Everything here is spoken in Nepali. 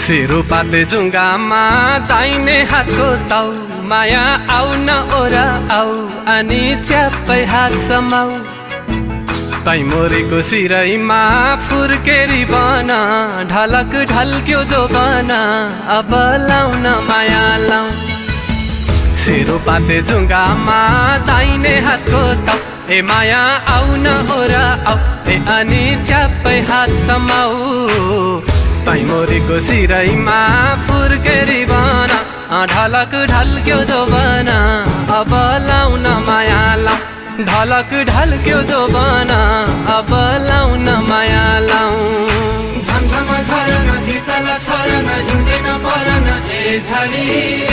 सेरो पाते जुङ्गामा दाहिने हातको ताउ माया आउ न ओरा आउ अनि च्याप्पै हात समाउ तै मोरेको सिरैमा फुर्केरी बना ढलक ढल्क्यो जो बना अब लाउन माया लाउ सेरो पाते जुङ्गामा दाहिने हातको ताउ ए माया आउ न ओरा आउ ए अनि च्याप्पै हात समाउ तै मोरेको सिरैमा फुर्केरी बना ढलक ढल्क्यो जो बना अब लाउन माया लाउ ढलक ढल्क्यो जो बना अब लाउन माया लाउ झमझम झरना शीतल छरना हिँड्दैन परना ए झरी